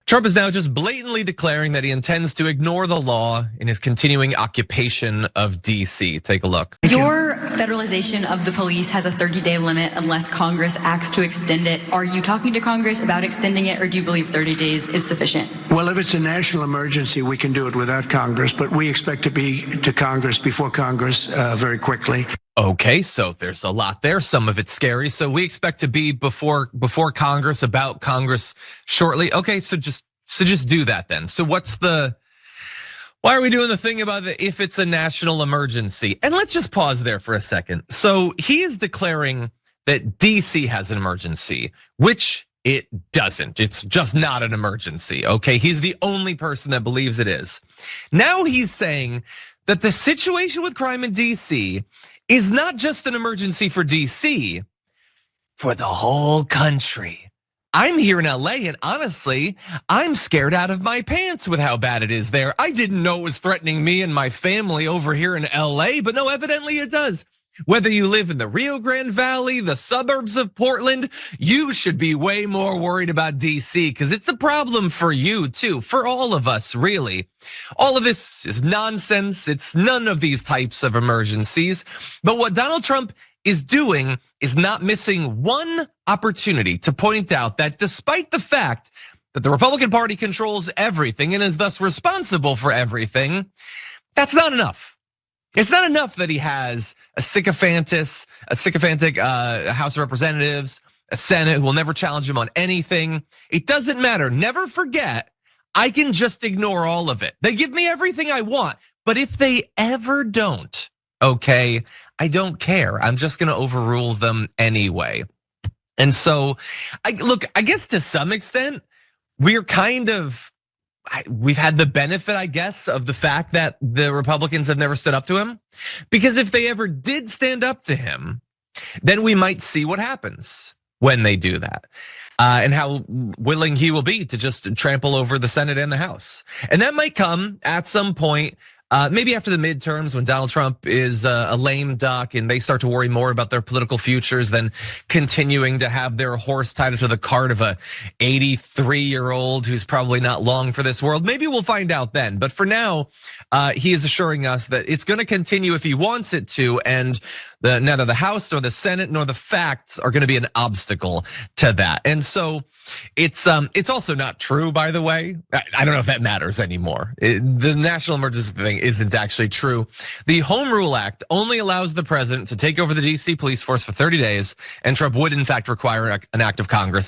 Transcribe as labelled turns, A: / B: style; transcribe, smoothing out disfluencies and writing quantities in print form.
A: Trump is now just blatantly declaring that he intends to ignore the law in his continuing occupation of DC. Take a look.
B: Your federalization of the police has a 30-day limit unless Congress acts to extend it. Are you talking to Congress about extending it, or do you believe 30 days is sufficient?
C: Well, if it's a national emergency, we can do it without Congress, but we expect to be to Congress before Congress very quickly.
A: Okay, so there's a lot there. Some of it's scary. So we expect to be before Congress, about Congress shortly. Okay, so just do that then. So why are we doing the thing about if it's a national emergency? And let's just pause there for a second. So he is declaring that DC has an emergency, which it doesn't. It's just not an emergency. Okay, he's the only person that believes it is. Now he's saying that the situation with crime in DC is not just an emergency for DC, for the whole country. I'm here in LA, and honestly, I'm scared out of my pants with how bad it is there. I didn't know it was threatening me and my family over here in LA, but no, evidently it does. Whether you live in the Rio Grande Valley, the suburbs of Portland, you should be way more worried about DC, because it's a problem for you too, for all of us, really. All of this is nonsense. It's none of these types of emergencies. But what Donald Trump is doing is not missing one opportunity to point out that despite the fact that the Republican Party controls everything and is thus responsible for everything, that's not enough. It's not enough that he has a sycophantic House of Representatives, a Senate who will never challenge him on anything. It doesn't matter. Never forget, I can just ignore all of it. They give me everything I want, but if they ever don't, okay, I don't care. I'm just gonna overrule them anyway. And so, I guess to some extent, we've had the benefit, I guess, of the fact that the Republicans have never stood up to him. Because if they ever did stand up to him, then we might see what happens when they do that. And how willing he will be to just trample over the Senate and the House. And that might come at some point, maybe after the midterms, when Donald Trump is a lame duck and they start to worry more about their political futures than continuing to have their horse tied up to the cart of a 83-year-old who's probably not long for this world. Maybe we'll find out then. But for now, he is assuring us that it's going to continue if he wants it to, and neither the House nor the Senate nor the facts are going to be an obstacle to that. And so it's also not true, by the way. I don't know if that matters anymore. The national emergency thing isn't actually true. The Home Rule Act only allows the president to take over the DC police force for 30 days, and Trump would in fact require an act of Congress